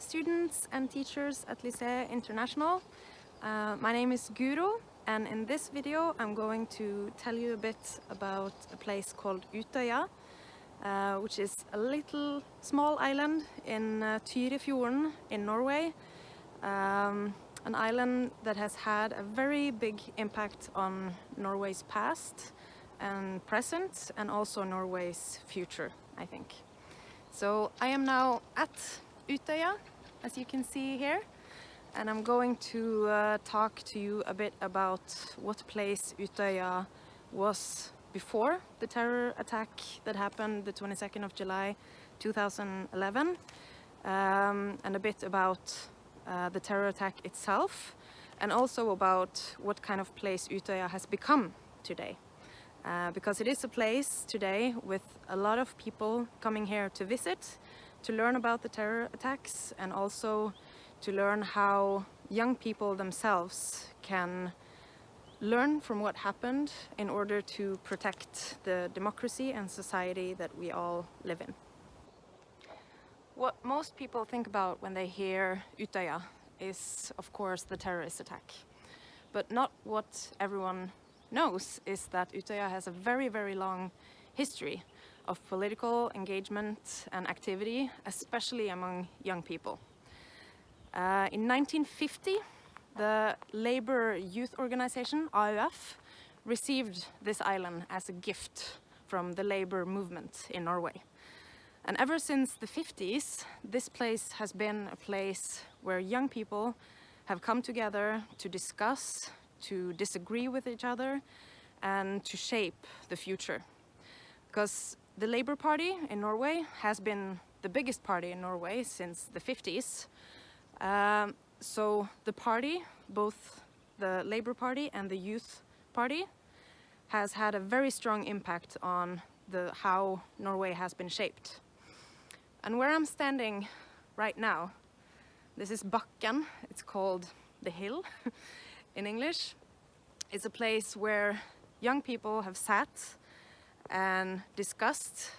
students and teachers at Lycée International. My name is Guro, and in this video I'm going to tell you a bit about a place called Utøya, which is a little small island in Tyrifjorden in Norway. An island that has had a very big impact on Norway's past and present, and also Norway's future, I think. So I am now at Utøya, as you can see here, and I'm going to talk to you a bit about what place Utøya was before the terror attack that happened the 22nd of July 2011, and a bit about the terror attack itself, and also about what kind of place Utøya has become today. Because it is a place today with a lot of people coming here to visit, to learn about the terror attacks, and also to learn how young people themselves can learn from what happened in order to protect the democracy and society that we all live in. What most people think about when they hear Utøya is, of course, the terrorist attack. But not what everyone knows is that Utøya has a very, very long history of political engagement and activity, especially among young people. In 1950, the labor youth organization, AUF, received this island as a gift from the labor movement in Norway. And ever since the 50s, this place has been a place where young people have come together to discuss, to disagree with each other, and to shape the future. Because the Labour Party in Norway has been the biggest party in Norway since the 50s. So the party, both the Labour Party and the Youth Party, has had a very strong impact on how Norway has been shaped. And where I'm standing right now, this is Bakken, it's called the hill in English. It's a place where young people have sat and discussed,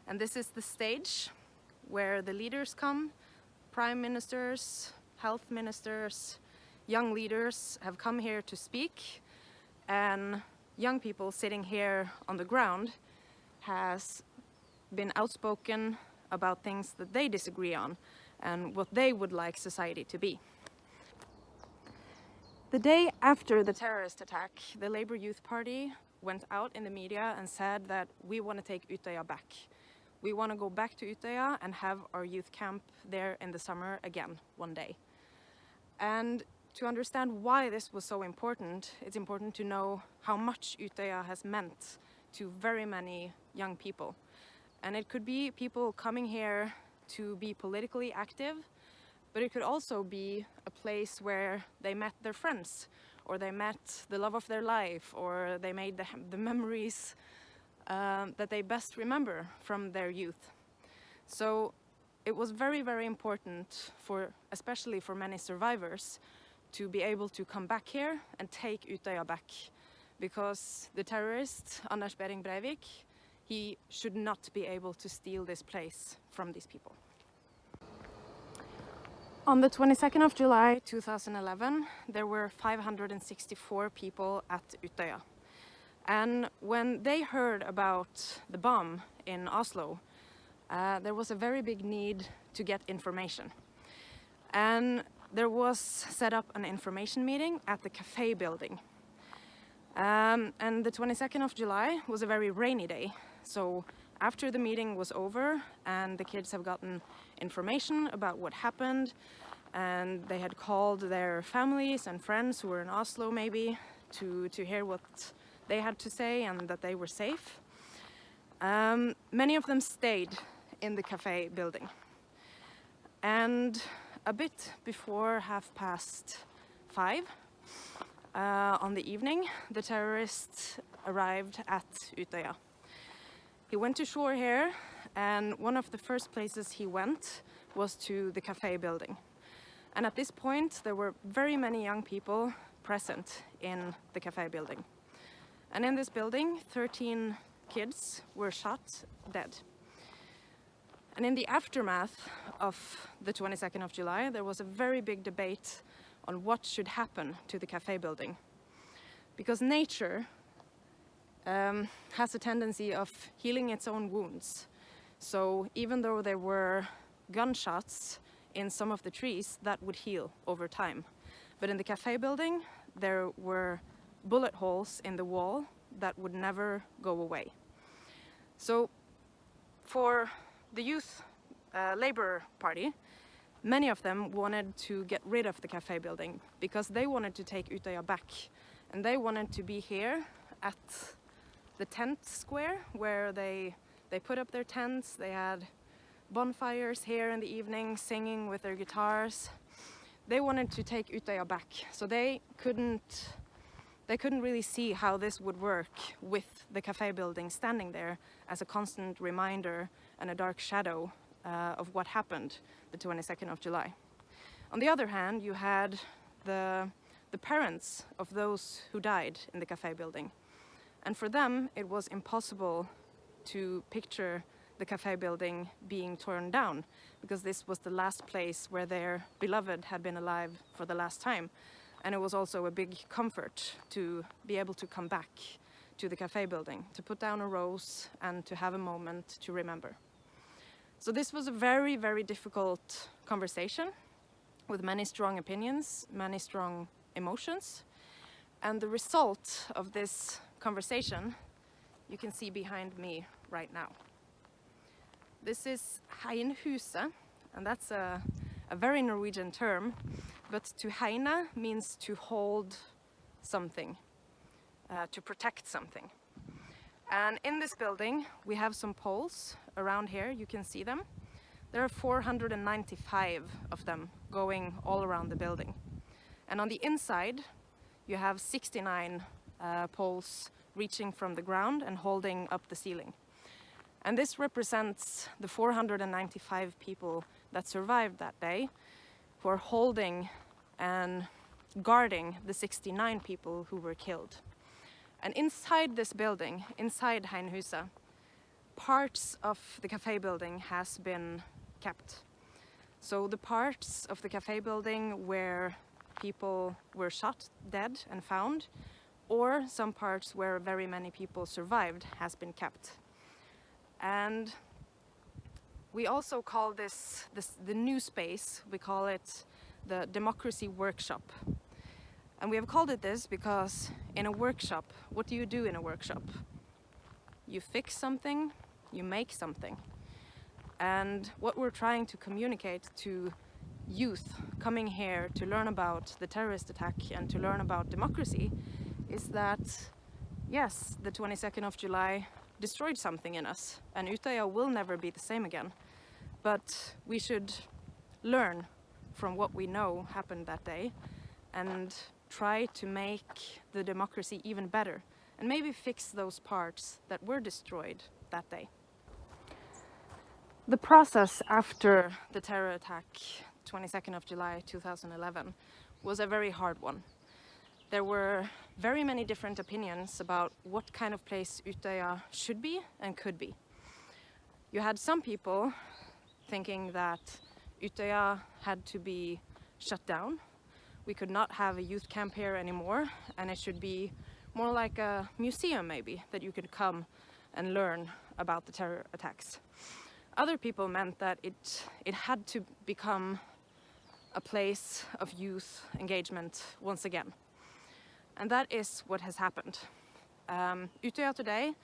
and this is the stage where the leaders come. Prime ministers, health ministers, young leaders have come here to speak, and young people sitting here on the ground has been outspoken about things that they disagree on and what they would like society to be. The day after the terrorist attack, the Labour Youth Party went out in the media and said that we want to take Utøya back. We want to go back to Utøya and have our youth camp there in the summer again one day. And to understand why this was so important, it's important to know how much Utøya has meant to very many young people. And it could be people coming here to be politically active, but it could also be a place where they met their friends, or they met the love of their life, or they made the memories that they best remember from their youth. So it was very, very important, especially for many survivors, to be able to come back here and take Utøya back. Because the terrorist, Anders Behring Breivik, he should not be able to steal this place from these people. On the 22nd of July 2011, there were 564 people at Utøya. And when they heard about the bomb in Oslo, there was a very big need to get information. And there was set up an information meeting at the cafe building. And the 22nd of July was a very rainy day. So after the meeting was over and the kids have gotten information about what happened, and they had called their families and friends who were in Oslo maybe to hear what they had to say and that they were safe, many of them stayed in the cafe building. And a bit before 5:30 on the evening, the terrorist arrived at Utøya. He went to shore here, and one of the first places he went was to the cafe building. And at this point, there were very many young people present in the cafe building. And in this building, 13 kids were shot dead. And in the aftermath of the 22nd of July, there was a very big debate on what should happen to the cafe building. Because nature has a tendency of healing its own wounds. So even though there were gunshots in some of the trees, that would heal over time. But in the cafe building, there were bullet holes in the wall that would never go away. So for the Youth Labour Party, many of them wanted to get rid of the cafe building because they wanted to take Utøya back. And they wanted to be here at the tent square where they put up their tents. They had bonfires here in the evening, singing with their guitars. They wanted to take Utøya back, so they couldn't really see how this would work with the cafe building standing there as a constant reminder and a dark shadow of what happened the 22nd of July. On the other hand, you had the parents of those who died in the cafe building. And for them, it was impossible to picture the cafe building being torn down, because this was the last place where their beloved had been alive for the last time. And it was also a big comfort to be able to come back to the cafe building, to put down a rose and to have a moment to remember. So this was a very, very difficult conversation with many strong opinions, many strong emotions. And the result of this conversation you can see behind me right now. This is hegnhuset, and that's a very Norwegian term, but to hegne means to hold something, to protect something. And in this building we have some poles around here, you can see them. There are 495 of them going all around the building. And on the inside you have 69 poles reaching from the ground and holding up the ceiling. And this represents the 495 people that survived that day, who are holding and guarding the 69 people who were killed. And inside this building, inside hegnhuset, parts of the cafe building has been kept. So the parts of the cafe building where people were shot dead and found, or some parts where very many people survived, has been kept. And we also call this the new space, we call it the Democracy Workshop. And we have called it this because in a workshop, what do you do in a workshop? You fix something, you make something. And what we're trying to communicate to youth coming here to learn about the terrorist attack and to learn about democracy is that, yes, the 22nd of July destroyed something in us, and Utøya will never be the same again. But we should learn from what we know happened that day and try to make the democracy even better, and maybe fix those parts that were destroyed that day. The process after the terror attack, 22nd of July 2011, was a very hard one. There were very many different opinions about what kind of place Utøya should be and could be. You had some people thinking that Utøya had to be shut down. We could not have a youth camp here anymore, and it should be more like a museum maybe, that you could come and learn about the terror attacks. Other people meant that it had to become a place of youth engagement once again. And that is what has happened. Utøya today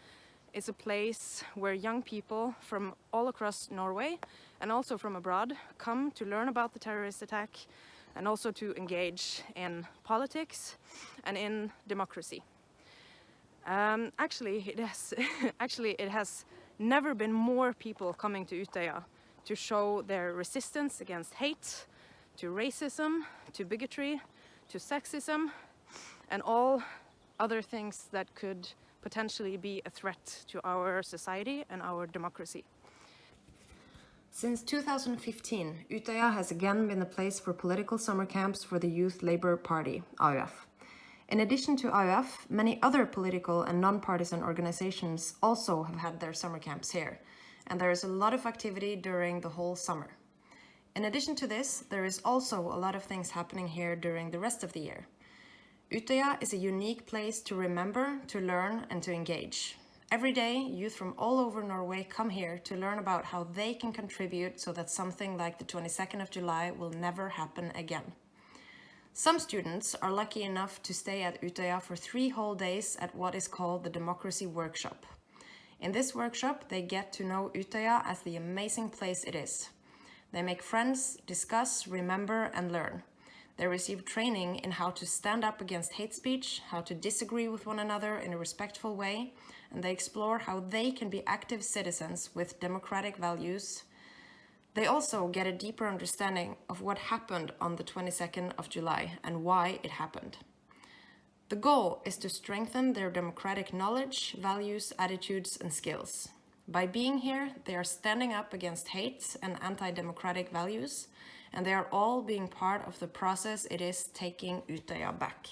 is a place where young people from all across Norway and also from abroad come to learn about the terrorist attack and also to engage in politics and in democracy. Actually, it has never been more people coming to Utøya to show their resistance against hate, to racism, to bigotry, to sexism, and all other things that could potentially be a threat to our society and our democracy. Since 2015, Utøya has again been a place for political summer camps for the Youth Labour Party, AUF. In addition to AUF, many other political and non-partisan organizations also have had their summer camps here, and there is a lot of activity during the whole summer. In addition to this, there is also a lot of things happening here during the rest of the year. Utøya is a unique place to remember, to learn, and to engage. Every day, youth from all over Norway come here to learn about how they can contribute so that something like the 22nd of July will never happen again. Some students are lucky enough to stay at Utøya for 3 whole days at what is called the Democracy Workshop. In this workshop, they get to know Utøya as the amazing place it is. They make friends, discuss, remember, and learn. They receive training in how to stand up against hate speech, how to disagree with one another in a respectful way, and they explore how they can be active citizens with democratic values. They also get a deeper understanding of what happened on the 22nd of July and why it happened. The goal is to strengthen their democratic knowledge, values, attitudes, and skills. By being here, they are standing up against hate and anti-democratic values, and they are all being part of the process it is taking Utøya back.